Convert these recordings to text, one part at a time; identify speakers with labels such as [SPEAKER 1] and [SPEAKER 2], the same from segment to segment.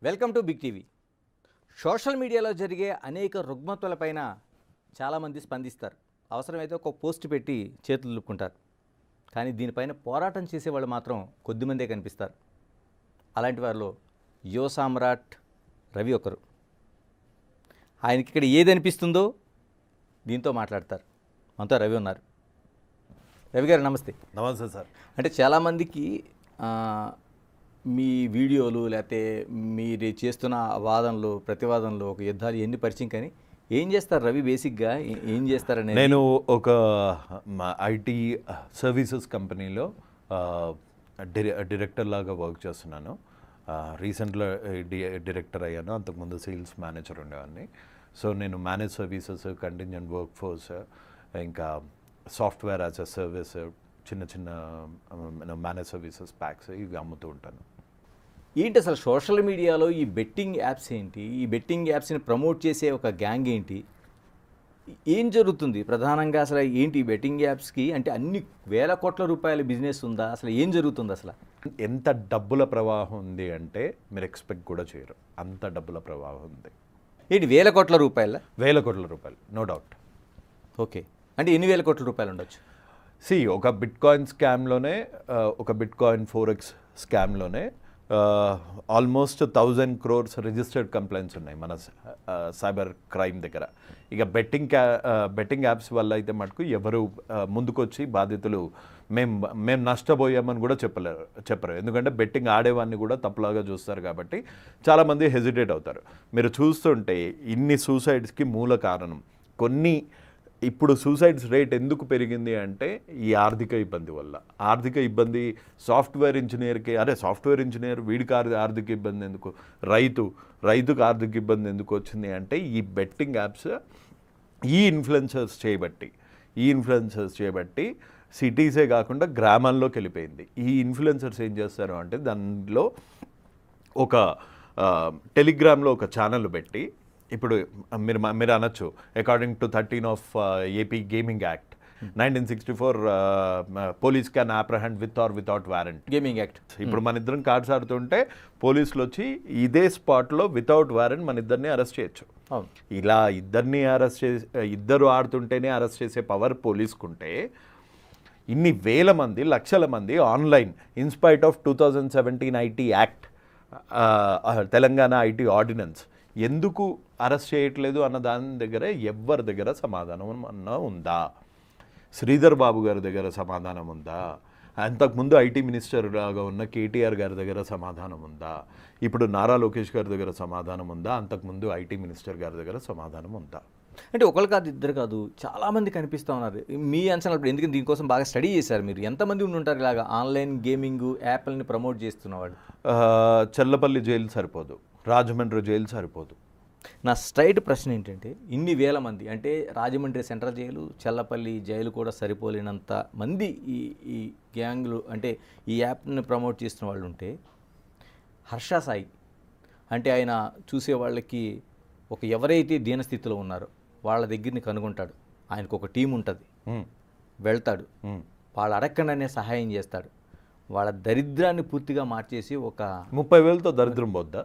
[SPEAKER 1] Welcome to big TV. Social మీడియాలో జరిగే అనేక రుగ్మతలపైన చాలామంది స్పందిస్తారు. అవసరమైతే ఒక పోస్ట్ పెట్టి చేతులు దులుపుకుంటారు. కానీ దీనిపైన పోరాటం చేసేవాళ్ళు మాత్రం కొద్దిమందే కనిపిస్తారు. అలాంటి వారిలో యువ సామ్రాట్ రవి ఒకరు. ఆయనకి ఇక్కడ ఏది అనిపిస్తుందో దీంతో మాట్లాడతారు. మనతో రవి ఉన్నారు. రవి గారు నమస్తే.
[SPEAKER 2] నమస్తే సార్.
[SPEAKER 1] అంటే చాలామందికి మీ వీడియోలు లేకపోతే మీరు చేస్తున్న వాదనలు ప్రతివాదనలు ఒక యుద్ధాలు ఎన్ని పరిచయం, కానీ ఏం చేస్తారు రవి బేసిక్గా ఏం చేస్తారని?
[SPEAKER 2] నేను ఒక ఐటీ సర్వీసెస్ కంపెనీలో డైరెక్టర్ లాగా వర్క్ చేస్తున్నాను. రీసెంట్గా డైరెక్టర్ అయ్యాను. అంతకుముందు సేల్స్ మేనేజర్ ఉండేవాడిని. సో నేను manage services, contingent work force, ఇంకా సాఫ్ట్వేర్ యాజ్ అ సర్వీస్, చిన్న చిన్న మేనేజ్ సర్వీసెస్ ప్యాక్స్ ఇవి అమ్ముతూ ఉంటాను.
[SPEAKER 1] ఏంటి అసలు సోషల్ మీడియాలో ఈ బెట్టింగ్ యాప్స్ ఏంటి? ఈ బెట్టింగ్ యాప్స్ని ప్రమోట్ చేసే ఒక గ్యాంగ్ ఏంటి? ఏం జరుగుతుంది ప్రధానంగా? అసలు ఏంటి ఈ బెట్టింగ్ యాప్స్కి? అంటే అన్ని వేల కోట్ల రూపాయల బిజినెస్ ఉందా? అసలు ఏం జరుగుతుంది? అసలు
[SPEAKER 2] ఎంత డబ్బుల ప్రవాహం ఉంది అంటే మీరు ఎక్స్పెక్ట్ కూడా చేయరు. అంత డబ్బుల ప్రవాహం ఉంది.
[SPEAKER 1] ఏంటి వేల కోట్ల రూపాయల?
[SPEAKER 2] వేల కోట్ల రూపాయలు, నో డౌట్.
[SPEAKER 1] ఓకే, అంటే ఎన్ని వేల కోట్ల రూపాయలు ఉండొచ్చు?
[SPEAKER 2] ఒక బిట్కాయిన్ స్కామ్లోనే, ఒక బిట్కాయిన్ 4x స్కామ్లోనే ఆల్మోస్ట్ 1000 crores రిజిస్టర్డ్ కంప్లైంట్స్ ఉన్నాయి మన సైబర్ క్రైమ్ దగ్గర. ఇక బెట్టింగ్ యాప్స్ వల్ల అయితే మటుకు ఎవరు ముందుకొచ్చి బాధితులు మేము నష్టపోయామని కూడా చెప్పరు. ఎందుకంటే బెట్టింగ్ ఆడేవాడిని కూడా తప్పులాగా చూస్తారు కాబట్టి చాలామంది హెజిటేట్ అవుతారు. మీరు చూస్తుంటే ఇన్ని సూసైడ్స్కి మూల కారణం ఇప్పుడు సూసైడ్స్ రేట్ ఎందుకు పెరిగింది అంటే ఈ ఆర్థిక ఇబ్బంది వల్ల. ఆర్థిక ఇబ్బంది సాఫ్ట్వేర్ ఇంజనీర్ వీడికి ఆర్థిక ఇబ్బంది ఎందుకు, రైతుకు ఆర్థిక ఇబ్బంది ఎందుకు వచ్చింది అంటే ఈ బెట్టింగ్ యాప్స్ ఈ ఇన్ఫ్లుయెన్సర్స్ చేయబట్టి సిటీసే కాకుండా గ్రామాల్లోకి వెళ్ళిపోయింది. ఈ ఇన్ఫ్లుయెన్సర్స్ ఏం చేస్తారు అంటే దానిలో ఒక టెలిగ్రామ్లో ఒక ఛానల్ పెట్టి, ఇప్పుడు మీరు అనొచ్చు according to 13 of AP Gaming Act 1964 police can apprehend with or without warrant.
[SPEAKER 1] Gaming act.
[SPEAKER 2] ఇప్పుడు మన ఇద్దరం కార్డ్స్ ఆడుతుంటే పోలీసులు వచ్చి ఇదే స్పాట్లో వితౌట్ వారెంట్ మన ఇద్దరిని అరెస్ట్ చేయొచ్చు. ఇలా ఇద్దరు ఆడుతుంటేనే అరెస్ట్ చేసే పవర్ పోలీసుకుంటే ఇన్ని వేల మంది, లక్షల మంది online in spite of 2017 IT act, Telangana IT ordinance ఎందుకు అరెస్ట్ చేయట్లేదు అన్న దాని దగ్గర ఎవరి దగ్గర సమాధానం అన్నా ఉందా? శ్రీధర్ బాబు గారి దగ్గర సమాధానం ఉందా? అంతకుముందు ఐటీ మినిస్టర్ లాగా ఉన్న కేటీఆర్ గారి దగ్గర సమాధానం ఉందా? ఇప్పుడు నారా లోకేష్ గారి దగ్గర సమాధానం ఉందా? అంతకుముందు ఐటీ మినిస్టర్ గారి దగ్గర సమాధానం ఉందా?
[SPEAKER 1] అంటే ఒకరు కాదు, ఇద్దరు కాదు, చాలామంది కనిపిస్తూ ఉన్నారు. మీ అంచనా ఎందుకంటే దీనికోసం బాగా స్టడీ చేశారు మీరు. ఎంతమంది ఉంటారు ఇలాగా ఆన్లైన్ గేమింగ్ యాప్లని ప్రమోట్ చేస్తున్నవాడు?
[SPEAKER 2] చల్లపల్లి జైలు సరిపోదు, రాజమండ్రి జైలు సరిపోదు.
[SPEAKER 1] నా స్ట్రైట్ ప్రశ్న ఏంటంటే, ఇన్ని వేల మంది అంటే Rajahmundry central jail, Challapalli jail కూడా సరిపోలేనంత మంది ఈ గ్యాంగ్లు అంటే ఈ యాప్ని ప్రమోట్ చేస్తున్న వాళ్ళు ఉంటే, హర్ష సాయి అంటే ఆయన చూసే వాళ్ళకి ఎవరైతే దీనస్థితిలో ఉన్నారో వాళ్ళ దగ్గరని కనుగొంటాడు. ఆయనకు ఒక టీం ఉంటుంది, వెళ్తాడు, వాళ్ళు అడగకుండానే సహాయం చేస్తాడు. వాళ్ళ దరిద్రాన్ని పూర్తిగా మార్చేసి ఒక
[SPEAKER 2] 30,000తో దరిద్రం పోద్దా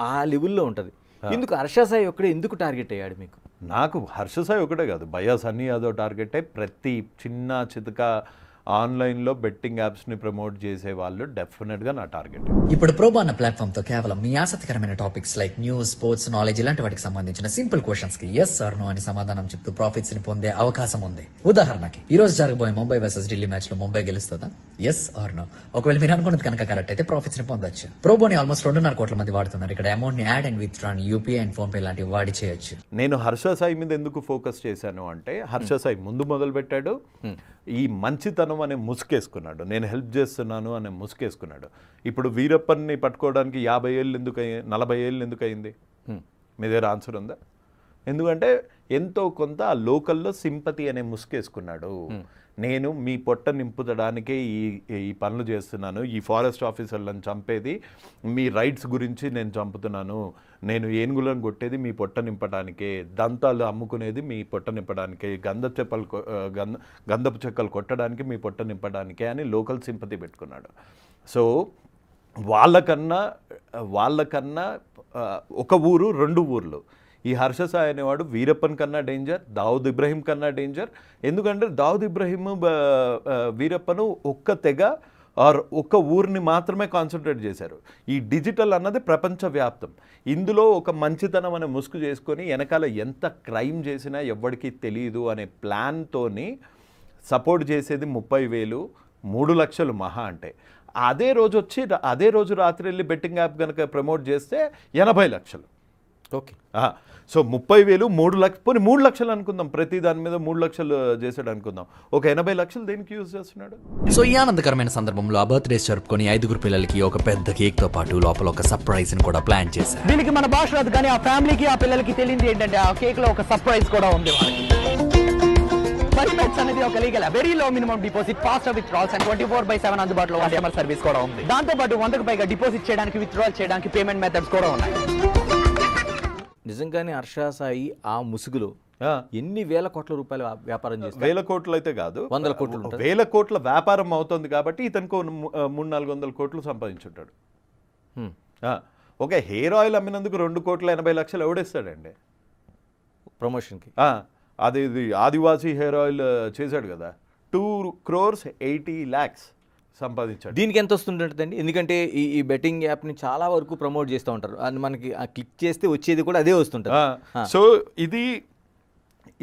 [SPEAKER 1] ఆ లెవెల్లో ఉంటుంది. ఎందుకు హర్ష సాయి ఒక్కడే ఎందుకు టార్గెట్ అయ్యాడు మీకు?
[SPEAKER 2] నాకు హర్ష సాయి ఒకటే కాదు, భయ్యా సన్నీ యాదవ్ టార్గెటే. ప్రతి చిన్న చితక ఆన్లైన్లో బెట్టింగ్ యాప్స్ని ప్రమోట్ చేసే వాళ్ళు డెఫినెట్గా నా టార్గెట్.
[SPEAKER 3] ఇప్పుడు ప్రోబో అన్న ప్లాట్ఫామ్ తో కేవలం మీ ఆసక్తికరమైన topics like news, sports, knowledge ఇలాంటి వాటికి సంబంధించిన సింపుల్ క్వశ్చన్స్ కి ఎస్ ఆర్ నో అని సమాధానం చెప్తూ ప్రాఫిట్స్ ని పొందే అవకాశం ఉంది. ఉదాహరణకి ఈ రోజు జరగబోయే ముంబై వర్సెస్ ఢిల్లీ మ్యాచ్ లో ముంబై గెలుస్తుందా? Yes or no. ఒకవేళ మీరు అనుకున్నది కనుక కరెక్ట్ అయితే ప్రాఫిట్స్ ని పొందొచ్చు. ప్రోబోని ఆల్మోస్ట్ 2.5 కోట్ల మంది వాడుతున్నారు. ఇక్కడ అమౌంట్ ని add and with draw, UPI and phone pay లాంటివి వాడి చేయొచ్చు.
[SPEAKER 2] నేను హర్ష సాయి మీద ఎందుకు ఫోకస్ చేశాను అంటే, హర్ష సాయి ముందు మొదలు పెట్టాడు, ఈ మంచితనం అనే ముసుకేసుకున్నాడు, నేను హెల్ప్ చేస్తున్నాను అనే ముసుకేసుకున్నాడు. ఇప్పుడు వీరప్పన్ని పట్టుకోవడానికి 50 ఏళ్ళు ఎందుకు 40 ఏళ్ళు ఎందుకు అయింది? మీ దగ్గర ఆన్సర్ ఉందా? ఎందుకంటే ఎంతో కొంత ఆ లోకల్లో సింపతి అనే ముసుకేసుకున్నాడు. నేను మీ పొట్ట నింపుతడానికే ఈ పనులు చేస్తున్నాను, ఈ ఫారెస్ట్ ఆఫీసర్లను చంపేది మీ రైట్స్ గురించి నేను చంపుతున్నాను, నేను ఏనుగులను కొట్టేది మీ పొట్ట నింపడానికే, దంతాలు అమ్ముకునేది మీ పొట్ట నింపడానికే, గంధపు చెక్కలు కొట్టడానికి మీ పొట్ట నింపడానికే అని లోకల్ సింపతి పెట్టుకున్నాడు. సో వాళ్ళకన్నా ఒక ఊరు 2 ఊర్లు. ఈ హర్ష సాయి అనేవాడు వీరప్పన్ కన్నా డేంజర్, దావుద్ ఇబ్రహీం కన్నా డేంజర్. ఎందుకంటే దావుద్ ఇబ్రహీం వీరప్పను ఒక్క తెగ ఆర్ ఒక్క ఊరిని మాత్రమే కాన్సన్ట్రేట్ చేశారు. ఈ డిజిటల్ అన్నది ప్రపంచవ్యాప్తం. ఇందులో ఒక మంచితనం అనే ముసుగు చేసుకొని వెనకాల ఎంత క్రైమ్ చేసినా ఎవ్వడికి తెలియదు అనే ప్లాన్తోని సపోర్ట్ చేసేది 30,000, 3 లక్షలు మహా అంటే. అదే రోజు రాత్రి వెళ్ళి బెట్టింగ్ యాప్ కనుక ప్రమోట్ చేస్తే 80 లక్షలు.
[SPEAKER 1] ఓకే.
[SPEAKER 2] సో 30,000, 3 లక్షలు, పోనీ 3 లక్షలు అనుకుందాం, ప్రతి దాని మీద 3 లక్షలు చేసాడు అనుకుందాం. ఒక 80 లక్షలు దేనికి యూజ్ చేస్తున్నాడు?
[SPEAKER 3] సో ఈ ఆనందకరమైన సందర్భంలో ఆ బర్త్డేస్ జరుపుకొని 5 పిల్లలకి ఒక పెద్ద కేక్ తో పాటు లోపల ఒక సర్ప్రైజ్ ని కూడా ప్లాన్ చేశారు.
[SPEAKER 4] దీనికి మన భాష రాదు, కానీ ఆ ఫ్యామిలీకి ఆ పిల్లలకి తెలియంది ఏంటంటే ఆ కేక్ లో ఒక సర్ప్రైజ్ కూడా ఉంది వాళ్ళకి. అనేది ఒక legal very low minimum deposit, fast withdrawals and 24/7 అందుబాటులో కస్టమర్ సర్వీస్ కూడా ఉంది. దాంతో పాటు 100కు పైగా డిపాజిట్ చేయడానికి, విత్డ్రాల్ చేయడానికి పేమెంట్ మెథడ్స్ కూడా ఉన్నాయి.
[SPEAKER 1] నిజంగానే హర్ష సాయి ఆ ముసుగులో ఎన్ని వేల కోట్ల రూపాయల వ్యాపారం చేస్తారు?
[SPEAKER 2] 1000 కోట్లు అయితే కాదు,
[SPEAKER 1] 100 కోట్లు ఉంటుంది.
[SPEAKER 2] 1000 కోట్ల వ్యాపారం అవుతుంది కాబట్టి ఇతనికి 300-400 కోట్లు సంపాదించుంటాడు. ఓకే, హెయిర్ ఆయిల్ అమ్మినందుకు 2,80,00,000 ఎవడేస్తాడండి
[SPEAKER 1] ప్రమోషన్కి?
[SPEAKER 2] అది ఆదివాసీ హెయిర్ ఆయిల్ చేశాడు కదా, 2,80,00,000 సంపాదించాడు.
[SPEAKER 1] దీనికి ఎంత వస్తుంటుందండి? ఎందుకంటే ఈ బెట్టింగ్ యాప్ని చాలా వరకు ప్రమోట్ చేస్తూ ఉంటారు, అది మనకి క్లిక్ చేస్తే వచ్చేది కూడా అదే వస్తుంటుంది.
[SPEAKER 2] సో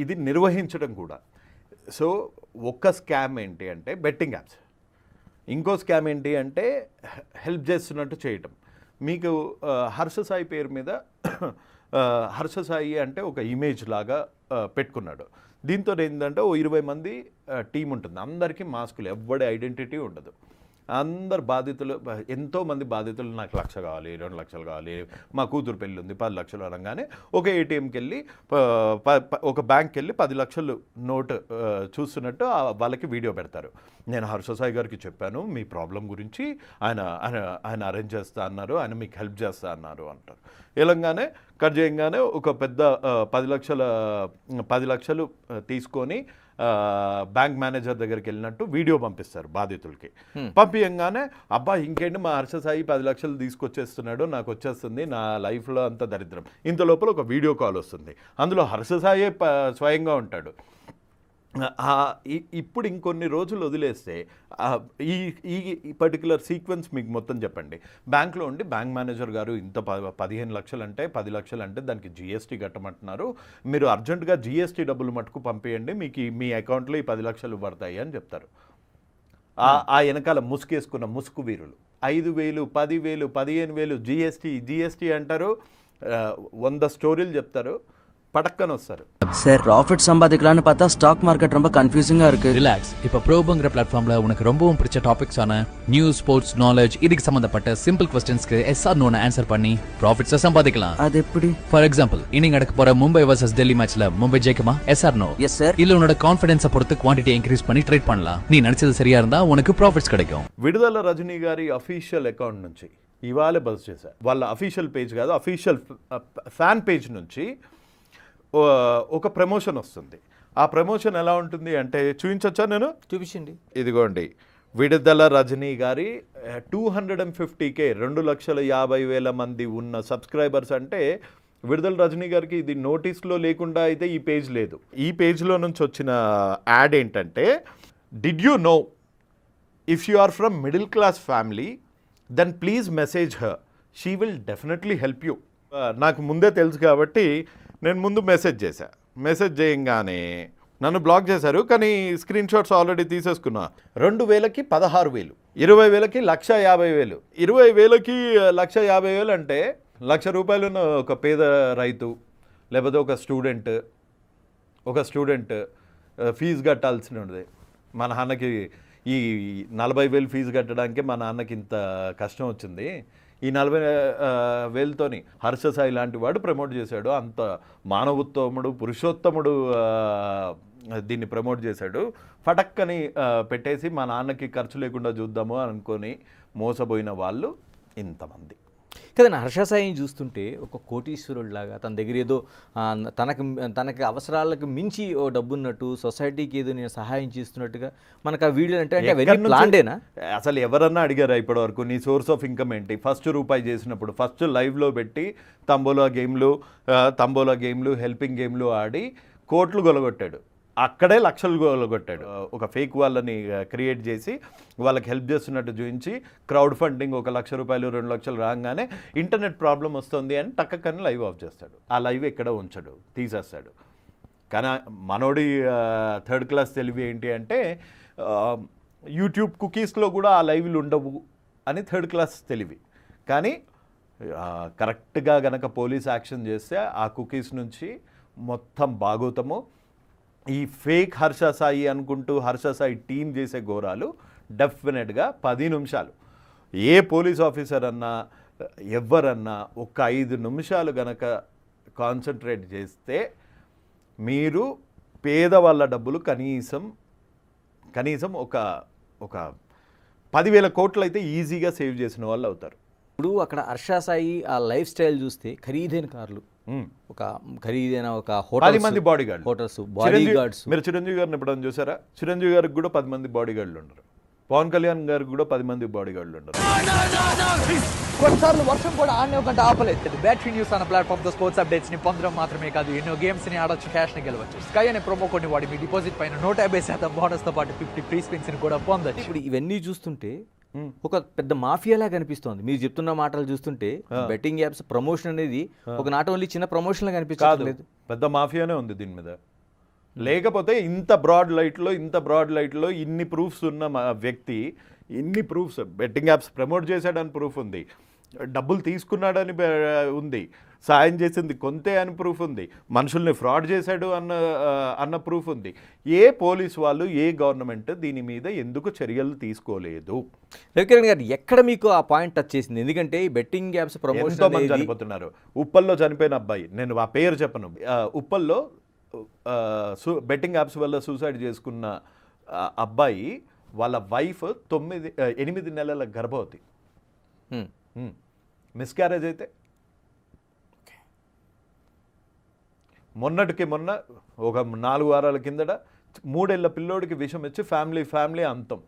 [SPEAKER 2] ఇది నిర్వహించడం కూడా. సో ఒక్క స్కామ్ ఏంటి అంటే బెట్టింగ్ యాప్స్, ఇంకో స్కామ్ ఏంటి అంటే హెల్ప్ చేస్తున్నట్టు చేయటం. మీకు హర్ష సాయి పేరు మీద హర్ష సాయి అంటే ఒక ఇమేజ్ లాగా పెట్టుకున్నాడు. దీంతో ఏంటంటే 20 మంది టీం ఉంటుంది, అందరికీ మాస్కులు, ఎవ్వడి ఐడెంటిటీ ఉండదు. అందరు బాధితులు, ఎంతోమంది బాధితులు, నాకు 1,00,000 కావాలి, 2 లక్షలు కావాలి, మా కూతురు పెళ్ళి ఉంది 10 లక్షలు అనగానే ఒక ఏటీఎంకి వెళ్ళి ఒక బ్యాంక్కి వెళ్ళి 10 లక్షలు నోటు చూస్తున్నట్టు వాళ్ళకి వీడియో పెడతారు. నేను హర్ష సాయి గారికి చెప్పాను మీ ప్రాబ్లం గురించి, ఆయన అరేంజ్ చేస్తా అన్నారు, ఆయన మీకు హెల్ప్ చేస్తా అన్నారు అంటారు. ఇలాగానే కట్ చేయగానే ఒక పెద్ద 10 లక్షలు తీసుకొని బ్యాంక్ మేనేజర్ దగ్గరికి వెళ్ళినట్టు వీడియో పంపిస్తారు బాధితులకి. పంపించగానే అబ్బా ఇంకేంటి మా హర్ష సాయి 10 లక్షలు తీసుకొచ్చేస్తున్నాడు, నాకు వచ్చేస్తుంది, నా లైఫ్లో అంత దరిద్రం. ఇంత లోపల ఒక వీడియో కాల్ వస్తుంది, అందులో హర్ష సాయే స్వయంగా ఉంటాడు. ఇప్పుడు ఇంకొన్ని రోజులు వదిలేస్తే ఈ పర్టికులర్ సీక్వెన్స్ మీకు మొత్తం చెప్పండి. బ్యాంక్లో ఉండి బ్యాంక్ మేనేజర్ గారు ఇంత 15 లక్షలు అంటే 10 లక్షలు అంటే దానికి జీఎస్టీ కట్టమంటున్నారు, మీరు అర్జెంటుగా జీఎస్టీ డబ్బులు మటుకు పంపించండి, మీకు మీ అకౌంట్లో ఈ 10 లక్షలు పడతాయి అని చెప్తారు. ఆ వెనకాల ముసుకేసుకున్న ముసుగు వీరులు 5,000, 10,000, 15,000 జీఎస్టీ అంటారు, 100 ஸ்டோரியில் చెప్తారు, படக்கன்னு வச்சாரு.
[SPEAKER 5] சார் ப்ராஃபிட் சம்பாதிக்கலாம்னு பார்த்தா ஸ்டாக் மார்க்கெட் ரொம்ப கன்ஃபியூசிங்கா இருக்கு.
[SPEAKER 6] ரிலாக்ஸ். இப்ப ப்ரோபங்கிற பிளாட்ஃபார்ம்ல உனக்கு ரொம்பவும் பிடிச்ச டாபிக்ஸான நியூஸ், ஸ்போர்ட்ஸ், நாலேஜ் இதுக்கு சம்பந்தப்பட்ட சிம்பிள் क्वेश्चंसக்கு எஸ்ஆர் நோன ஆன்சர் பண்ணி ப்ராஃபிட்ஸை சம்பாதிக்கலாம்.
[SPEAKER 5] அது எப்படி?
[SPEAKER 6] ஃபார் எக்ஸாம்பிள் இன்னைக்கு நடக்க போற மும்பை வர்சஸ் டெல்லி மேட்ச்ல மும்பை ஜெயிக்குமா? Yes or no?
[SPEAKER 5] Yes sir.
[SPEAKER 6] இல்ல உன்னோட கான்ஃபிடன்ஸை பொறுத்து குவாண்டிட்டி இன்க்ரீஸ் பண்ணி ட்ரேட் பண்ணலாம். நீ நினைச்சது சரியா இருந்தா உனக்கு ப்ராஃபிட்ஸ் கிடைக்கும்.
[SPEAKER 2] విడుదల రజనీ గారి అఫీషియల్ అకౌంట్ నుంచి ఇవాళ బస్ చేశారు. వాళ్ళ అఫీషియల్ పేజ్ కాదు, అఫీషియల్ ఫ్యాన్ పేజ్ నుంచి ఒక ప్రమోషన్ వస్తుంది. ఆ ప్రమోషన్ ఎలా ఉంటుంది అంటే చూపించొచ్చా? నేను
[SPEAKER 1] చూపించండి.
[SPEAKER 2] ఇదిగోండి, విడుదల రజనీ గారి 250K 2,50,000 మంది ఉన్న సబ్స్క్రైబర్స్. అంటే విడుదల రజనీ గారికి ఇది నోటీస్లో లేకుండా అయితే ఈ పేజ్ లేదు. ఈ పేజ్లో నుంచి వచ్చిన యాడ్ ఏంటంటే, did you know if you are from middle class family then please message her, she will definitely help you. నాకు ముందే తెలుసు కాబట్టి నేను ముందు మెసేజ్ చేశా. మెసేజ్ చేయగానే నన్ను బ్లాక్ చేశారు, కానీ స్క్రీన్ షాట్స్ ఆల్రెడీ తీసేసుకున్నా. 2,000కి 16,000, 20,000కి 1,50,000, 20,000కి 1,50,000 అంటే ₹1,00,000 ఉన్న ఒక పేద రైతు లేకపోతే ఒక స్టూడెంట్ ఫీజు కట్టాల్సి ఉండదు. మా నాన్నకి ఈ 40,000 ఫీజు కట్టడానికి మా నాన్నకి ఇంత కష్టం వచ్చింది, ఈ 40,000తోని హర్ష సాయి లాంటి వాడు ప్రమోట్ చేశాడు, అంత మానవోత్తముడు పురుషోత్తముడు దీన్ని ప్రమోట్ చేశాడు, ఫటక్కని పెట్టేసి మా నాన్నకి ఖర్చు లేకుండా చూద్దాము అనుకొని మోసపోయిన వాళ్ళు ఇంతమంది.
[SPEAKER 1] కదండి హర్ష సాయిని చూస్తుంటే ఒక కోటీశ్వరుడిలాగా తన దగ్గర ఏదో తనకి అవసరాలకు మించి ఓ డబ్బున్నట్టు సొసైటీకి ఏదో నేను సహాయం చేస్తున్నట్టుగా మనకు ఆ వీడియో అంటే అవన్నీ ప్లాన్డేనా?
[SPEAKER 2] అసలు ఎవరన్నా అడిగారా ఇప్పటి వరకు నీ సోర్స్ ఆఫ్ ఇన్కమ్ ఏంటి? ఫస్ట్ రూపాయి చేసినప్పుడు ఫస్ట్ లైవ్లో పెట్టి తంబోలా గేమ్లు హెల్పింగ్ గేమ్లు ఆడి కోట్లు గొలగొట్టాడు. అక్కడే లక్షలు గొలగొట్టాడు. ఒక ఫేక్ వాళ్ళని క్రియేట్ చేసి వాళ్ళకి హెల్ప్ చేస్తున్నట్టు చూపించి క్రౌడ్ ఫండింగ్ 1 లక్ష రూపాయలు 2 లక్షలు రాగానే ఇంటర్నెట్ ప్రాబ్లం వస్తుంది అని టక్కని లైవ్ ఆఫ్ చేస్తాడు. ఆ లైవ్ ఎక్కడ ఉంచడు, తీసేస్తాడు. కానీ మనోడి థర్డ్ క్లాస్ తెలివి ఏంటి అంటే యూట్యూబ్ కుకీస్లో కూడా ఆ లైవ్లు ఉండవు అని థర్డ్ క్లాస్ తెలివి. కానీ కరెక్ట్గా గనక పోలీస్ యాక్షన్ చేస్తే ఆ కుకీస్ నుంచి మొత్తం భాగోతము ఈ ఫేక్ హర్ష సాయి అనుకుంటూ హర్ష సాయి టీం చేసే ఘోరాలు డెఫినెట్గా 10 నిమిషాలు ఏ పోలీస్ ఆఫీసర్ అన్నా ఎవరన్నా ఒక 5 నిమిషాలు గనక కాన్సన్ట్రేట్ చేస్తే మీరు పేదవాళ్ళ డబ్బులు కనీసం ఒక 10,000 కోట్లు అయితే ఈజీగా సేవ్ చేసిన వాళ్ళు అవుతారు.
[SPEAKER 1] ఇప్పుడు అక్కడ హర్ష సాయి ఆ లైఫ్ స్టైల్ చూస్తే ఖరీదైన కార్లు, ఒక ఖరీదైన ఒక
[SPEAKER 2] 10 మంది body guard
[SPEAKER 1] hotels, body guards.
[SPEAKER 2] మీరు చిరంజీవి గారిని ఎప్పుడైనా చూసారా? చిరంజీవి గారికి కూడా 10 మంది బాడీ గార్డులు ఉండరు. పవన్ కళ్యాణ్ గారికి కూడా 10 మంది బాడీ గార్డులు ఉండరు.
[SPEAKER 4] కొన్నిసార్లు వర్షం కూడా ఆడనే ఒక ఆపలేదు. బ్యాటరీ న్యూస్ అన్న ప్లాట్ఫామ్ తో స్పోర్ట్స్ అప్డేట్స్ ని పొందడం మాత్రమే కాదు, ఎన్నో గేమ్స్ ని ఆడొచ్చు, క్యాష్ ని గెలవచ్చు. స్కై అనే ప్రోమో కోడ్ ని వాడి మీ డిపాజిట్ పైన 150% బోనస్ తో పాటు 50 ఫ్రీ స్పిన్స్ ని కూడా పొందొచ్చు.
[SPEAKER 1] ఇప్పుడు ఇవన్నీ చూస్తుంటే ఒక పెద్ద మాఫియాలా కనిపిస్తోంది. మీరు చెప్తున్న మాటలు చూస్తుంటే బెట్టింగ్ యాప్స్ ప్రమోషన్ అనేది ఒక నాట్ ఓన్లీ చిన్న ప్రమోషన్ లా కనిపించలేదు,
[SPEAKER 2] పెద్ద మాఫియానే ఉంది దీని మీద. లేకపోతే ఇంత బ్రాడ్ లైట్లో ఇన్ని ప్రూఫ్స్ ఉన్న వ్యక్తి, ఇన్ని ప్రూఫ్స్, బెట్టింగ్ యాప్స్ ప్రమోట్ చేశాడని ప్రూఫ్ ఉంది, డబ్బులు తీసుకున్నాడని ఉంది, సాయం చేసింది కొంతే అని ప్రూఫ్ ఉంది, మనుషుల్ని ఫ్రాడ్ చేశాడు అన్న ప్రూఫ్ ఉంది. ఏ పోలీస్ వాళ్ళు, ఏ గవర్నమెంట్ దీని మీద ఎందుకు చర్యలు తీసుకోలేదు?
[SPEAKER 1] రవికిరణ్ గారు, ఎక్కడ మీకు ఆ పాయింట్ టచ్ చేసింది? ఎందుకంటే ఈ బెట్టింగ్ యాప్స్ ప్రమోషన్
[SPEAKER 2] ఎంతో మంది చనిపోతున్నారు. ఉప్పల్లో చనిపోయిన అబ్బాయి, నేను ఆ పేరు చెప్పను, ఉప్పల్లో బెట్టింగ్ యాప్స్ వల్ల సూసైడ్ చేసుకున్న అబ్బాయి వాళ్ళ వైఫ్ 8 నెలల గర్భవతి, మిస్క్యారేజ్ అయితే మొన్న ఒక 4 వారాల కిందట 3 ఏళ్ల పిల్లోడికి విషం ఇచ్చి ఫ్యామిలీ అంతం.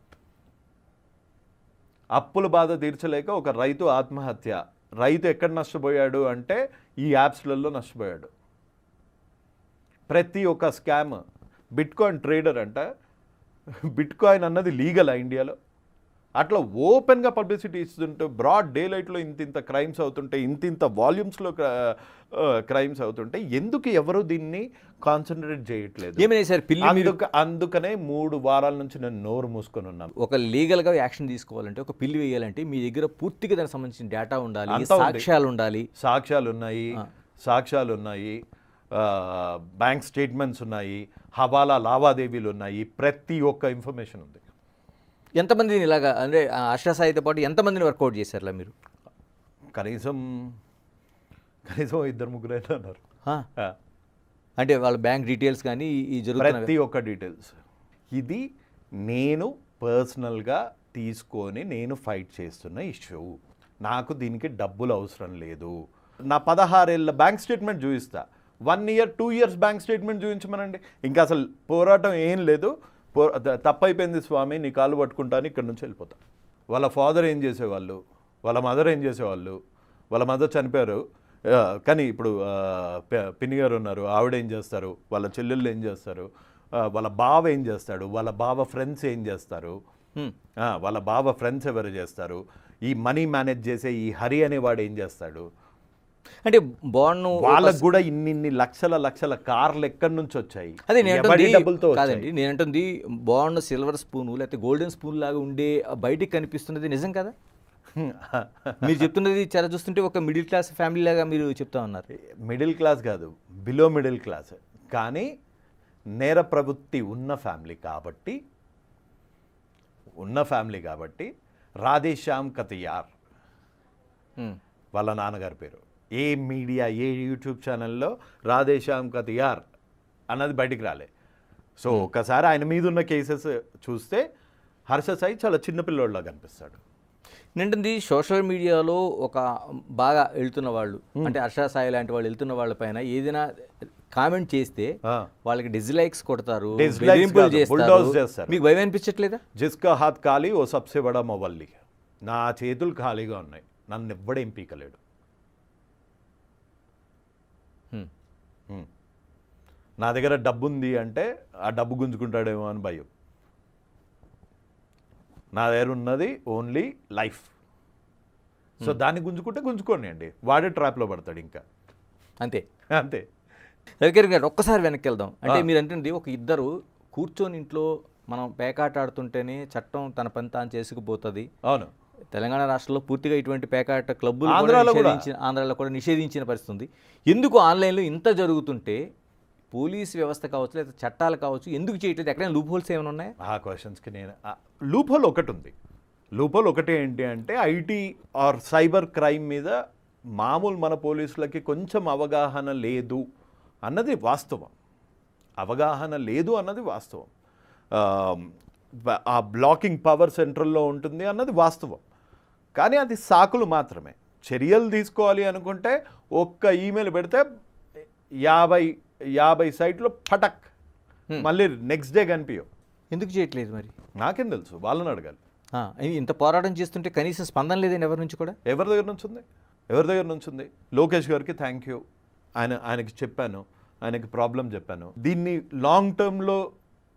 [SPEAKER 2] అప్పుల బాధ తీర్చలేక ఒక రైతు ఆత్మహత్య. రైతు ఎక్కడ నష్టపోయాడు అంటే ఈ యాప్స్లలో నష్టపోయాడు. ప్రతి ఒక్క స్కామ్. బిట్కాయిన్ ట్రేడర్ అంట, బిట్కాయిన్ అన్నది లీగల్ ఇండియాలో. అట్లా ఓపెన్గా పబ్లిసిటీ ఇస్తుంటే బ్రాడ్ డే లైట్లో ఇంత క్రైమ్స్ అవుతుంటే, ఇంత వాల్యూమ్స్లో క్రైమ్స్ అవుతుంటే ఎందుకు ఎవరు దీన్ని కాన్సన్ట్రేట్ చేయట్లేదు?
[SPEAKER 1] ఏమైనా సార్
[SPEAKER 2] అందుకనే 3 వారాల నుంచి నేను నోరు మూసుకొని ఉన్నాను.
[SPEAKER 1] ఒక లీగల్గా యాక్షన్ తీసుకోవాలంటే, ఒక పిల్లి వేయాలంటే మీ దగ్గర పూర్తిగా దానికి సంబంధించిన డేటా ఉండాలి, సాక్ష్యాలు ఉండాలి, బ్యాంక్ స్టేట్మెంట్స్ ఉన్నాయి, హవాలా లావాదేవీలు ఉన్నాయి, ప్రతి ఒక్క ఇన్ఫర్మేషన్ ఉంది. ఎంతమందిని ఇలాగా అంటే హర్ష సాయితో పాటు ఎంతమందిని వర్కౌట్ చేశారులా మీరు?
[SPEAKER 2] కనీసం 2-3 అయితే అన్నారు.
[SPEAKER 1] అంటే వాళ్ళ బ్యాంక్ డీటెయిల్స్ కానీ ఈ జరుగుతున్న
[SPEAKER 2] ప్రతి ఒక్క డీటెయిల్స్. ఇది నేను పర్సనల్గా తీసుకొని నేను ఫైట్ చేస్తున్న ఇష్యూ. నాకు దీనికి డబ్బులు అవసరం లేదు. నా 16 ఏళ్ళ బ్యాంక్ స్టేట్మెంట్ చూపిస్తా. 1 year 2 years బ్యాంక్ స్టేట్మెంట్ చూపించమనండి. ఇంకా అసలు పోరాటం ఏం లేదు. తప్పైపోయింది స్వామి, నీ కాళ్ళు పట్టుకుంటాను, ఇక్కడ నుంచి వెళ్ళిపోతా. వాళ్ళ ఫాదర్ ఏం చేసేవాళ్ళు, వాళ్ళ మదర్ ఏం చేసేవాళ్ళు, వాళ్ళ మదర్ చనిపోయారు కానీ ఇప్పుడు పిన్ని గారు ఉన్నారు, ఆవిడ ఏం చేస్తారు, వాళ్ళ చెల్లెళ్ళు ఏం చేస్తారు, వాళ్ళ బావ ఏం చేస్తాడు, వాళ్ళ బావ ఫ్రెండ్స్ ఏం చేస్తారు, వాళ్ళ బావ ఫ్రెండ్స్ ఎవరు చేస్తారు, ఈ మనీ మేనేజ్ చేసే ఈ హరి అనేవాడు ఏం చేస్తాడు.
[SPEAKER 1] అంటే బాండ్
[SPEAKER 2] వాళ్ళకు కూడా ఇన్ని లక్షల కార్లు ఎక్కడి నుంచి వచ్చాయి?
[SPEAKER 1] అదే
[SPEAKER 2] డబ్బులతో
[SPEAKER 1] కాదండి, నేనంటుంది బాండ్ సిల్వర్ స్పూన్ లేకపోతే గోల్డెన్ స్పూన్ లాగా ఉండే బయటికి కనిపిస్తున్నది నిజం కదా? మీరు చెప్తున్నది చాలా చూస్తుంటే ఒక మిడిల్ క్లాస్ ఫ్యామిలీ లాగా మీరు చెప్తా ఉన్నారు.
[SPEAKER 2] మిడిల్ క్లాస్ కాదు, బిలో మిడిల్ క్లాస్, కానీ నేర ప్రవృత్తి ఉన్న ఫ్యామిలీ కాబట్టి రాధేశ్యామ్ కతియార్ వాళ్ళ నాన్నగారి పేరు. ఏ మీడియా, ఏ యూట్యూబ్ ఛానల్లో రాధేశ్యామ్ కతియార్ అన్నది బయటికి రాలే. సో ఒకసారి ఆయన మీద ఉన్న కేసెస్ చూస్తే హర్ష సాయి చాలా చిన్నపిల్లోళ్ళగా కనిపిస్తాడు.
[SPEAKER 1] ఏంటంటే సోషల్ మీడియాలో ఒక బాగా వెళ్తున్న వాళ్ళు అంటే హర్ష సాయి లాంటి వాళ్ళు వెళ్తున్న వాళ్ళపైన ఏదైనా కామెంట్ చేస్తే వాళ్ళకి డిస్లైక్స్ కొడతారు,
[SPEAKER 2] Dislikes
[SPEAKER 1] బెదిరింపులు
[SPEAKER 2] కాదు, bulldoze చేస్తారు.
[SPEAKER 1] మీకు భయం అనిపించట్లేదా?
[SPEAKER 2] జిస్కా హాత్ ఖాళీ ఓ సబ్సే బడా మొవల్లి. నా చేతులు ఖాళీగా ఉన్నాయి, నన్ను ఎవ్వడేం పీకలేడు. నా దగ్గర డబ్బు ఉంది అంటే ఆ డబ్బు గుంజుకుంటాడేమో అని భయం. నా దగ్గర ఉన్నది ఓన్లీ లైఫ్. సో దాన్ని గుంజుకుంటే గుంజుకోండి అండి, వాడే ట్రాప్లో పడతాడు ఇంకా
[SPEAKER 1] అంతే
[SPEAKER 2] అంతే.
[SPEAKER 1] రవికిరణ్ గారు ఒక్కసారి వెనక్కి వెళ్దాం. అంటే మీరు అంటే ఒక ఇద్దరు కూర్చొని ఇంట్లో మనం పేకాట ఆడుతుంటేనే చట్టం తన పని తాను చేసుకుపోతుంది.
[SPEAKER 2] అవును,
[SPEAKER 1] తెలంగాణ రాష్ట్రంలో పూర్తిగా ఇటువంటి పేకాట క్లబ్బులు
[SPEAKER 2] ఆంధ్రాలో కూడా.
[SPEAKER 1] ఆంధ్రాలో కూడా నిషేధించిన పరిస్థితి ఉంది. ఎందుకు ఆన్లైన్లో ఇంత జరుగుతుంటే పోలీస్ వ్యవస్థ కావచ్చు లేదా చట్టాలు కావచ్చు ఎందుకు చేయట్లేదు? ఎక్కడైనా లూప్ హోల్స్ ఏమైనా ఉన్నాయా?
[SPEAKER 2] ఆ క్వశ్చన్స్కి నేను లూప్ హోల్ ఒకటి ఉంది. లూప్ హోల్ ఒకటి ఏంటి అంటే ఐటీ ఆర్ సైబర్ క్రైమ్ మీద మామూలు మన పోలీసులకి కొంచెం అవగాహన లేదు అన్నది వాస్తవం. అవగాహన లేదు అన్నది వాస్తవం. ఆ బ్లాకింగ్ పవర్ సెంట్రల్లో ఉంటుంది అన్నది వాస్తవం. కానీ అది సాకులు మాత్రమే. చర్యలు తీసుకోవాలి అనుకుంటే ఒక్క ఈమెయిల్ పెడితే 50 సైట్లు పటక్ మళ్ళీ నెక్స్ట్ డే కనిపించవు.
[SPEAKER 1] ఎందుకు చేయట్లేదు మరి?
[SPEAKER 2] నాకేం తెలుసు, వాళ్ళని అడగాలి.
[SPEAKER 1] ఇంత పోరాటం చేస్తుంటే కనీసం స్పందన లేదని ఎవరి నుంచి కూడా?
[SPEAKER 2] ఎవరి దగ్గర నుంచి ఉంది? ఎవరి దగ్గర నుంచి ఉంది? లోకేష్ గారికి థ్యాంక్ యూ, ఆయనకి చెప్పాను, ఆయనకి ప్రాబ్లం చెప్పాను. దీన్ని లాంగ్ టర్మ్లో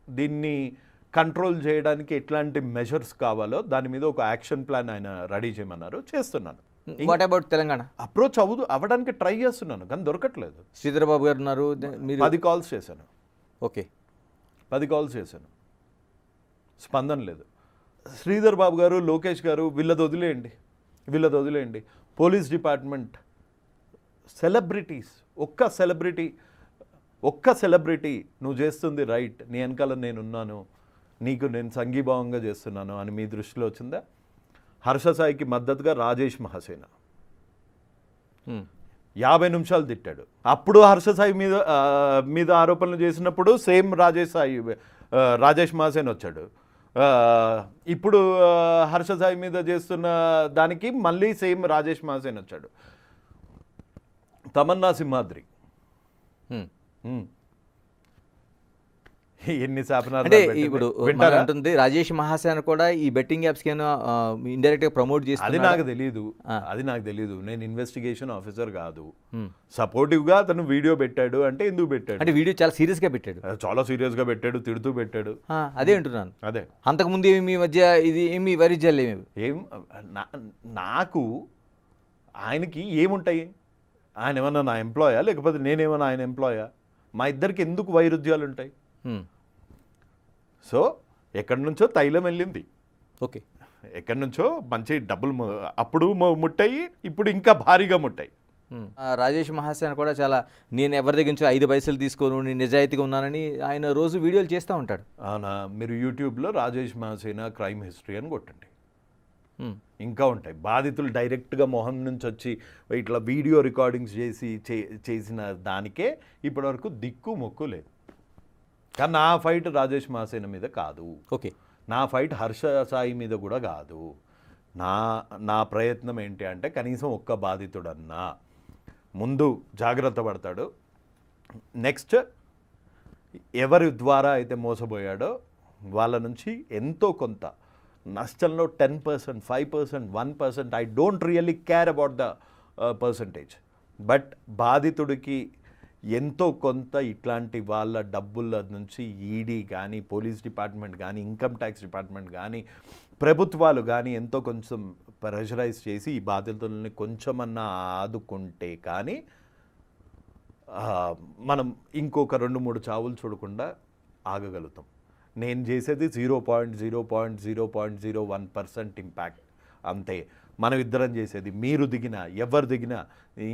[SPEAKER 2] దీన్ని కంట్రోల్ చేయడానికి ఎట్లాంటి మెజర్స్ కావాలో దాని మీద ఒక యాక్షన్ ప్లాన్ ఆయన రెడీ చేయమన్నారు, చేస్తున్నాను.
[SPEAKER 1] What about Telangana?
[SPEAKER 2] అప్రోచ్ అవ్వడానికి ట్రై చేస్తున్నాను కానీ దొరకట్లేదు.
[SPEAKER 1] శ్రీధర్ బాబు గారు ఉన్నారు, మీరు
[SPEAKER 2] 10 కాల్స్ చేశాను.
[SPEAKER 1] ఓకే
[SPEAKER 2] 10 కాల్స్ చేశాను, స్పందన లేదు. శ్రీధర్ బాబు గారు, లోకేష్ గారు వీళ్ళది వదిలేయండి. పోలీస్ డిపార్ట్మెంట్ సెలబ్రిటీస్, ఒక్క సెలబ్రిటీ నువ్వు చేస్తుంది రైట్, నీ వెనకాల నేనున్నాను, నీకు నేను సంఘీభావంగా చేస్తున్నాను అని మీ దృష్టిలో వచ్చిందా? హర్ష సాయికి మద్దతుగా రాజేష్ మహాసేన 50 నిమిషాలు తిట్టాడు. అప్పుడు హర్ష సాయి మీద ఆరోపణలు చేసినప్పుడు సేమ్ రాజేష్ మహాసేన్ వచ్చాడు. ఇప్పుడు హర్ష సాయి మీద చేస్తున్న దానికి మళ్ళీ సేమ్ రాజేష్ మహాసేన్ వచ్చాడు. తమన్నా సింహాద్రి ఎన్ని శాపనాలు
[SPEAKER 1] అంటే ఇప్పుడు ఉంటుంది. రాజేష్ మహాసేన కూడా ఈ బెట్టింగ్ యాప్స్ కి ఇండైరెక్ట్ గా ప్రమోట్ చేసి
[SPEAKER 2] అది నాకు తెలియదు. నేను ఇన్వెస్టిగేషన్ ఆఫీసర్ కాదు. సపోర్టివ్ గా అతను వీడియో పెట్టాడు అంటే ఎందుకు పెట్టాడు?
[SPEAKER 1] అంటే వీడియో చాలా సీరియస్ గా పెట్టాడు,
[SPEAKER 2] చాలా సీరియస్ గా పెట్టాడు, తిడుతూ పెట్టాడు.
[SPEAKER 1] అదే అంటున్నాను.
[SPEAKER 2] అదే
[SPEAKER 1] అంతకుముందు మీ మధ్య ఇది ఏమి వైరుధ్యాలు
[SPEAKER 2] ఏం నాకు ఆయనకి ఏముంటాయి? ఆయన ఏమన్నా నా ఎంప్లాయా లేకపోతే నేనేమన్నా ఆయన ఎంప్లాయా? మా ఇద్దరికి ఎందుకు వైరుధ్యాలు ఉంటాయి? సో ఎక్కడి నుంచో తైలం వెళ్ళింది,
[SPEAKER 1] ఓకే,
[SPEAKER 2] ఎక్కడి నుంచో మంచి డబ్బులు అప్పుడు ముట్టాయి, ఇప్పుడు ఇంకా భారీగా ముట్టాయి.
[SPEAKER 1] రాజేష్ మహాసేన కూడా చాలా నేను ఎవరి దగ్గర నుంచి 5 పైసలు తీసుకోను, నేను నిజాయితీగా ఉన్నానని ఆయన రోజు వీడియోలు చేస్తూ ఉంటాడు.
[SPEAKER 2] అవునా? మీరు యూట్యూబ్లో రాజేష్ మహాసేన క్రైమ్ హిస్టరీ అని కొట్టండి, ఇంకా ఉంటాయి. బాధితులు డైరెక్ట్గా మొహం నుంచి వచ్చి ఇట్లా వీడియో రికార్డింగ్స్ చేసిన దానికే ఇప్పటివరకు దిక్కు మొక్కు లేదు. కానీ నా ఫైట్ రాజేష్ మహాసేన మీద కాదు,
[SPEAKER 1] ఓకే, నా
[SPEAKER 2] ఫైట్ హర్ష సాయి మీద కూడా కాదు. నా ప్రయత్నం ఏంటి అంటే కనీసం ఒక్క బాధితుడన్నా ముందు జాగ్రత్త పడతాడు, నెక్స్ట్ ఎవరి ద్వారా అయితే మోసపోయాడో వాళ్ళ నుంచి ఎంతో కొంత నష్టంలో 10%, 5%, 1%, I don't really care about the percentage, but బాధితుడికి ఎంతో కొంత ఇట్లాంటి వాళ్ళ డబ్బుల నుంచి ఈడీ కానీ, పోలీస్ డిపార్ట్మెంట్ కానీ, ఇన్కమ్ ట్యాక్స్ డిపార్ట్మెంట్ కానీ, ప్రభుత్వాలు కానీ ఎంతో కొంచెం ప్రెషరైజ్ చేసి ఈ బాధితులని కొంచెమన్నా ఆదుకుంటే కానీ మనం ఇంకొక 2-3 చావులు చూడకుండా ఆగగలుగుతాం. నేను చేసేది 0.01% ఇంపాక్ట్ అంతే. మనం ఇద్దరం చేసేది, మీరు దిగినా ఎవరు దిగినా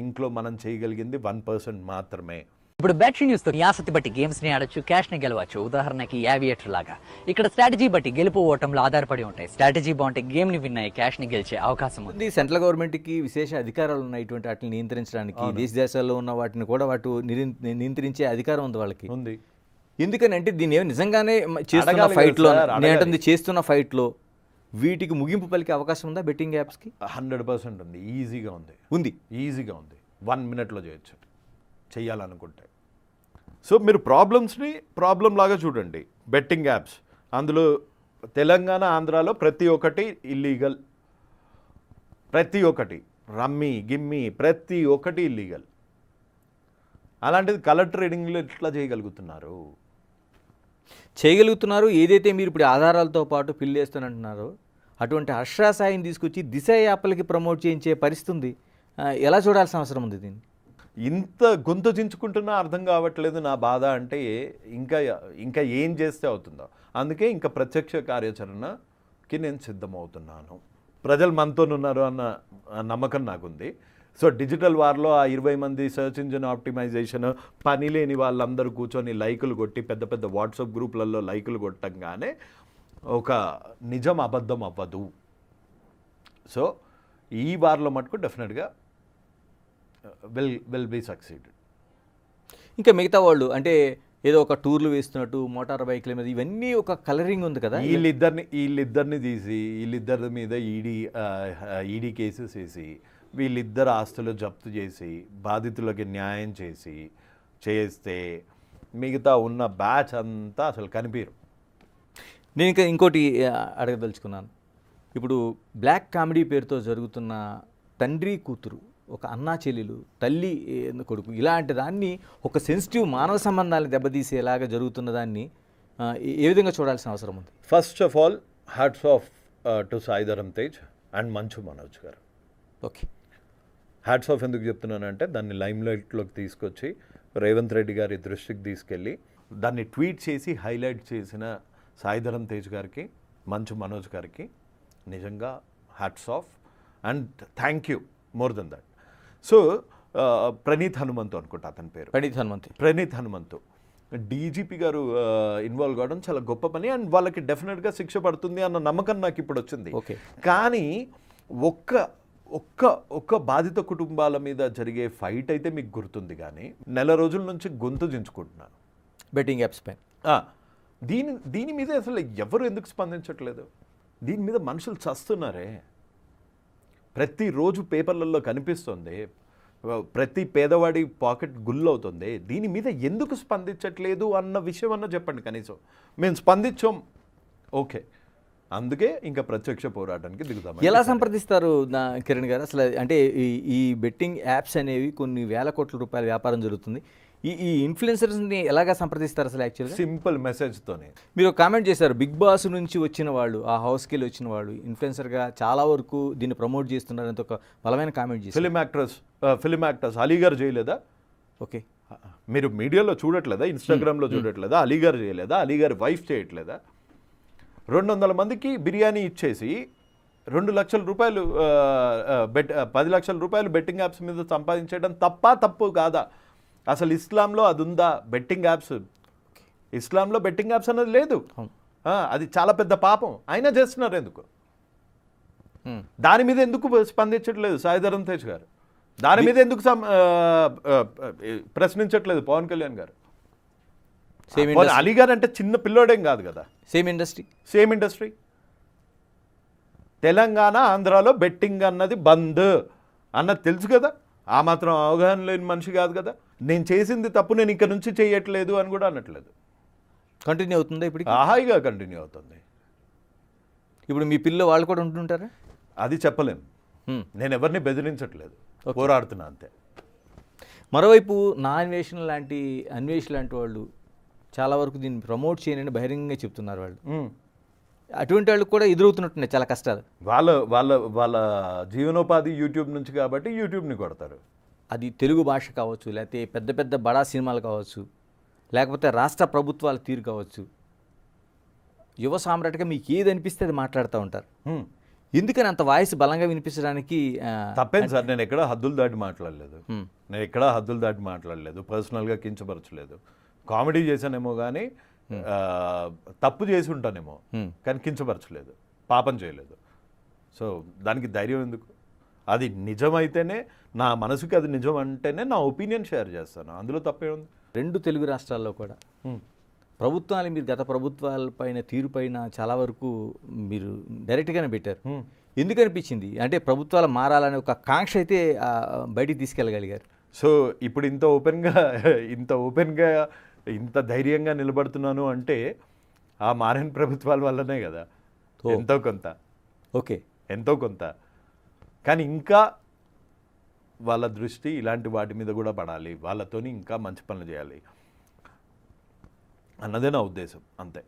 [SPEAKER 2] ఇంట్లో మనం చేయగలిగింది 1% మాత్రమే.
[SPEAKER 3] ఇప్పుడు బ్యాటరీ న్యూస్ తో ఆసక్తి బట్టి గేమ్స్ ని ఆడొచ్చు, క్యాష్ ని గెలవచ్చు. ఉదాహరణకి యావియేటర్ లాగా ఇక్కడ స్ట్రాటజీ బట్టి గెలుపు ఓటంలో ఆధారపడి ఉంటాయి. స్ట్రాటజీ బాగుంటే గేమ్ ని విన్ అయ్యి క్యాష్ ని గెలిచే అవకాశం ఉంది.
[SPEAKER 1] సెంట్రల్ గవర్నమెంట్ కి విశేష అధికారాలు ఉన్నాయి ఇటువంటి వాటిని నియంత్రించడానికి. దేశాల్లో ఉన్న వాటిని కూడా నియంత్రించే అధికారం ఉంది వాళ్ళకి.
[SPEAKER 2] ఉంది.
[SPEAKER 1] ఎందుకని అంటే దీన్ని నిజంగానే చేస్తున్న ఫైట్లో, చేస్తున్న ఫైట్లో వీటికి ముగింపు పలికే అవకాశం ఉందా బెట్టింగ్ యాప్స్కి?
[SPEAKER 2] 100% ఉంది, ఈజీగా ఉంది, ఈజీగా ఉంది. 1 మినిట్లో చేయొచ్చు చెయ్యాలనుకుంటే. సో మీరు ప్రాబ్లమ్స్ని ప్రాబ్లం లాగా చూడండి. బెట్టింగ్ యాప్స్ అందులో తెలంగాణ, ఆంధ్రాలో ప్రతి ఒక్కటి ఇల్లీగల్, ప్రతి ఒక్కటి రమ్మీ గిమ్మీ ప్రతి ఒక్కటి ఇల్లీగల్. అలాంటిది కలర్ ట్రేడింగ్లో ఎట్లా చేయగలుగుతున్నారు?
[SPEAKER 1] ఏదైతే మీరు ఇప్పుడు ఆధారాలతో పాటు పిల్లేస్తానంటున్నారో అటువంటి హర్షా సాయిని తీసుకొచ్చి దిశ యాప్లకి ప్రమోట్ చేయించే పరిస్థితి ఉంది. ఎలా చూడాల్సిన అవసరం ఉంది దీన్ని?
[SPEAKER 2] ఇంత గొంతు చించుకుంటున్నా అర్థం కావట్లేదు నా బాధ. అంటే ఇంకా ఏం చేస్తే అవుతుందో. అందుకే ఇంకా ప్రత్యక్ష కార్యాచరణకి నేను సిద్ధమవుతున్నాను. ప్రజలు మనతోనున్నారు అన్న నమ్మకం నాకుంది. సో డిజిటల్ వార్లో ఆ 20 మంది సెర్చ్ ఇంజిన్ ఆప్టిమైజేషన్ పని లేని వాళ్ళందరూ కూర్చొని లైకులు కొట్టి పెద్ద పెద్ద వాట్సాప్ గ్రూపులలో లైకులు కొట్టంగానే ఒక నిజం అబద్ధం అవ్వదు. సో ఈ వార్లో మటుకు డెఫినెట్గా విల్ బీ సక్సీడెడ్.
[SPEAKER 1] ఇంకా మిగతా వాళ్ళు అంటే ఏదో ఒక టూర్లు వేస్తున్నట్టు మోటార్ బైక్ల మీద ఇవన్నీ ఒక కలరింగ్ ఉంది కదా.
[SPEAKER 2] వీళ్ళిద్దరిని తీసి వీళ్ళిద్దరి మీద ఈడీ కేసెస్ వేసి వీళ్ళిద్దరు ఆస్తులు జప్తు చేసి బాధితులకి న్యాయం చేస్తే మిగతా ఉన్న బ్యాచ్ అంతా అసలు కనిపించరు.
[SPEAKER 1] నేను ఇంకా ఇంకోటి అడగదలుచుకున్నాను. ఇప్పుడు బ్లాక్ కామెడీ పేరుతో జరుగుతున్న తండ్రి కూతురు, ఒక అన్నా చెల్లెలు, తల్లి కొడుకు, ఇలాంటి దాన్ని ఒక సెన్సిటివ్ మానవ సంబంధాలను దెబ్బతీసేలాగా జరుగుతున్న దాన్ని ఏ విధంగా చూడాల్సిన అవసరం ఉంది?
[SPEAKER 2] First of all hats off to Saidharam Tej and Manchu Manoj గారు.
[SPEAKER 1] ఓకే,
[SPEAKER 2] హ్యాట్స్ ఆఫ్ ఎందుకు చెప్తున్నానంటే దాన్ని లైమ్ లైట్లోకి తీసుకొచ్చి రేవంత్ రెడ్డి గారి దృష్టికి తీసుకెళ్ళి దాన్ని ట్వీట్ చేసి హైలైట్ చేసిన సాయిధరం తేజ్ గారికి, మంచు మనోజ్ గారికి నిజంగా hats off and thank you more than that. So Praneeth Hanumanthu అనుకుంటా అతని పేరు, ప్రణీత్ హనుమంతు డీజీపీ గారు ఇన్వాల్వ్ కావడం చాలా గొప్ప పని అండ్ వాళ్ళకి డెఫినెట్గా శిక్ష పడుతుంది అన్న నమ్మకం నాకు ఇప్పుడు వచ్చింది. కానీ ఒక్క బాధిత కుటుంబాల మీద జరిగే ఫైట్ అయితే మీకు గుర్తుంది, కానీ నెల రోజుల నుంచి గొంతు దించుకుంటున్నాను
[SPEAKER 1] బెట్టింగ్ యాప్స్ పైన.
[SPEAKER 2] దీని మీద అసలు ఎవరు ఎందుకు స్పందించట్లేదు? దీని మీద మనుషులు చస్తున్నారే, ప్రతిరోజు పేపర్లలో కనిపిస్తుంది, ప్రతి పేదవాడి పాకెట్ గుల్లవుతుంది. దీని మీద ఎందుకు స్పందించట్లేదు అన్న విషయం అన్న చెప్పండి కనీసం. మేము స్పందించాం, ఓకే, అందుకే ఇంకా ప్రత్యక్ష పోరాటానికి దిగుతాం.
[SPEAKER 1] ఎలా సంప్రదిస్తారు కిరణ్ గారు అసలు? అంటే ఈ బెట్టింగ్ యాప్స్ అనేవి కొన్ని వేల కోట్ల రూపాయల వ్యాపారం జరుగుతుంది. ఈ ఇన్ఫ్లుయెన్సర్స్ని ఎలాగా సంప్రదిస్తారు అసలు? యాక్చువల్గా
[SPEAKER 2] సింపుల్ మెసేజ్తోనే.
[SPEAKER 1] మీరు కామెంట్ చేశారు, బిగ్ బాస్ నుంచి వచ్చిన వాళ్ళు, ఆ హౌస్కి వెళ్ళి వచ్చిన వాళ్ళు ఇన్ఫ్లుయెన్సర్గా చాలా వరకు దీన్ని ప్రమోట్ చేస్తున్నారని ఒక బలమైన కామెంట్ చేశారు.
[SPEAKER 2] ఫిలిం యాక్టర్స్ అలీగారు చేయలేదా?
[SPEAKER 1] ఓకే,
[SPEAKER 2] మీరు మీడియాలో చూడట్లేదా? ఇన్స్టాగ్రామ్లో చూడట్లేదా? అలీగారు చేయలేదా? అలీగారి వైఫ్ చేయట్లేదా? 200 మందికి బిర్యానీ ఇచ్చేసి 2 లక్షల రూపాయలు 10 లక్షల రూపాయలు బెట్టింగ్ యాప్స్ మీద సంపాదించడం తప్పు కాదా? అసలు ఇస్లాంలో అది ఉందా బెట్టింగ్ యాప్స్? ఇస్లాంలో బెట్టింగ్ యాప్స్ అన్నది లేదు. అది చాలా పెద్ద పాపం. అయినా చేస్తున్నారు ఎందుకు? దాని మీద ఎందుకు స్పందించట్లేదు సాయిధరం తేజ్ గారు? దాని మీద ఎందుకు ప్రశ్నించట్లేదు పవన్ కళ్యాణ్ గారు? అలీ గారు అంటే చిన్న పిల్లోడేం కాదు కదా. Same industry. తెలంగాణ, ఆంధ్రాలో బెట్టింగ్ అన్నది బంద్ అన్నది తెలుసు కదా. ఆ మాత్రం అవగాహన లేని మనిషి కాదు కదా. నేను చేసింది తప్పు, నేను ఇక్కడ నుంచి చేయట్లేదు అని కూడా అనట్లేదు.
[SPEAKER 1] కంటిన్యూ అవుతుందా ఇప్పుడు?
[SPEAKER 2] హాయిగా కంటిన్యూ అవుతుంది.
[SPEAKER 1] ఇప్పుడు మీ పిల్లలు వాళ్ళు కూడా ఉంటుంటారా?
[SPEAKER 2] అది చెప్పలేం. నేను ఎవరిని బెదిరించట్లేదు, పోరాడుతున్నా అంతే.
[SPEAKER 1] మరోవైపు అన్వేషణ లాంటి వాళ్ళు చాలా వరకు దీన్ని ప్రమోట్ చేయనని బహిరంగంగా చెప్తున్నారు వాళ్ళు. అటువంటి వాళ్ళకి కూడా ఎదురవుతున్నట్టున్నాయి చాలా కష్టాలు.
[SPEAKER 2] వాళ్ళ జీవనోపాధి యూట్యూబ్ నుంచి కాబట్టి యూట్యూబ్ని కొడతారు.
[SPEAKER 1] అది తెలుగు భాష కావచ్చు, లేకపోతే పెద్ద పెద్ద బడా సినిమాలు కావచ్చు, లేకపోతే రాష్ట్ర ప్రభుత్వాల తీరు కావచ్చు. యువ సామ్రాట్గా మీకు ఏది అనిపిస్తే అది మాట్లాడుతూ ఉంటారు. ఎందుకని అంత వాయిస్ బలంగా వినిపించడానికి?
[SPEAKER 2] తప్పేం సార్, నేను ఎక్కడా హద్దులు దాటి మాట్లాడలేదు. పర్సనల్గా కించపరచలేదు. కామెడీ చేశానేమో కానీ తప్పు చేసి ఉంటానేమో కానీ కించపరచలేదు, పాపం చేయలేదు. సో దానికి ధైర్యం ఎందుకు? అది నిజమైతేనే, నా మనసుకి అది నిజం అంటేనే నా ఒపీనియన్ షేర్ చేస్తాను. అందులో తప్పే ఉంది.
[SPEAKER 1] 2 తెలుగు రాష్ట్రాల్లో కూడా ప్రభుత్వాలు మీరు గత ప్రభుత్వాలపైన తీరుపైన చాలా వరకు మీరు డైరెక్ట్గానే పెట్టారు. ఎందుకు అనిపించింది అంటే ప్రభుత్వాలు మారాలనే ఒక కాంక్ష అయితే బయటికి తీసుకెళ్ళగలిగారు.
[SPEAKER 2] సో ఇప్పుడు ఇంత ఓపెన్గా ఇంత ధైర్యంగా నిలబడుతున్నాను అంటే ఆ మారిన ప్రభుత్వాల వల్లనే కదా.
[SPEAKER 1] ఓకే,
[SPEAKER 2] ఎంతో కొంత. కానీ ఇంకా వాళ్ళ దృష్టి ఇలాంటి వాటి మీద కూడా పడాలి, వాళ్ళతోని ఇంకా మంచి పనులు చేయాలి అన్నదే నా ఉద్దేశం, అంతే.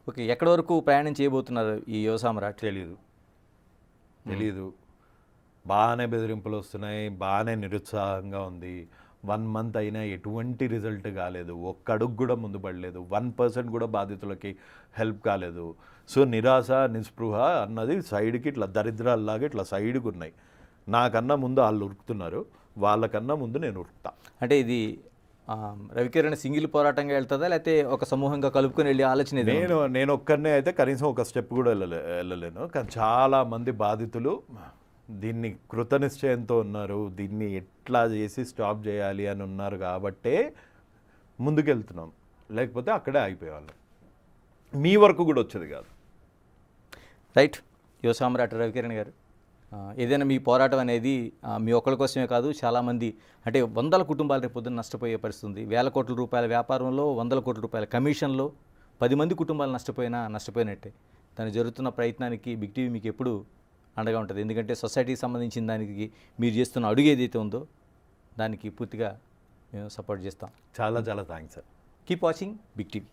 [SPEAKER 1] ఓకే, ఎక్కడి వరకు ప్రయాణం చేయబోతున్నారు ఈ యువ సామ్రాట్?
[SPEAKER 2] తెలీదు. బాగానే బెదిరింపులు వస్తున్నాయి, బాగానే నిరుత్సాహంగా ఉంది. 1 మంత్ అయినా ఎటువంటి రిజల్ట్ కాలేదు, ఒక్క అడుగు కూడా ముందు పడలేదు, 1% కూడా బాధితులకి హెల్ప్ కాలేదు. సో నిరాశ నిస్పృహ అన్నది సైడ్కి ఇట్లా దరిద్రాల్లాగా ఇట్లా సైడ్కి ఉన్నాయి. నాకన్నా ముందు వాళ్ళు ఉరుకుతున్నారు, వాళ్ళకన్నా ముందు నేను ఉరుకుతా.
[SPEAKER 1] అంటే ఇది రవికిరణ్ సింగిల్ పోరాటంగా వెళ్తుందా లేకపోతే ఒక సమూహంగా కలుపుకొని వెళ్ళి ఆలోచన ఇది?
[SPEAKER 2] నేను ఒక్కరినే అయితే కనీసం ఒక స్టెప్ కూడా వెళ్ళలేను. కానీ చాలామంది బాధితులు దీన్ని కృతనిశ్చయంతో ఉన్నారు, దీన్ని ఎట్లా చేసి స్టాప్ చేయాలి అని ఉన్నారు కాబట్టే ముందుకెళ్తున్నాం. లేకపోతే అక్కడే ఆగిపోయేవాళ్ళం, మీ వరకు కూడా వచ్చేది కాదు.
[SPEAKER 1] రైట్, యువ సామ్రాట్ రవికిరణ్ గారు, ఏదైనా మీ పోరాటం అనేది మీ ఒక్కరి కోసమే కాదు, చాలామంది అంటే 100 కుటుంబాలు రేపు పొద్దున్న నష్టపోయే పరిస్థితి ఉంది. 1,000 కోట్ల రూపాయల వ్యాపారంలో 100 కోట్ల రూపాయల కమిషన్లో 10 మంది కుటుంబాలు నష్టపోయినట్టే. దానికి జరుగుతున్న ప్రయత్నానికి బిగ్ టీవీ మీకు ఎప్పుడు అండగా ఉంటుంది. ఎందుకంటే సొసైటీకి సంబంధించిన దానికి మీరు చేస్తున్న అడుగు ఏదైతే ఉందో దానికి పూర్తిగా మేము సపోర్ట్ చేస్తాం.
[SPEAKER 2] చాలా thanks sir.
[SPEAKER 1] Keep watching big TV.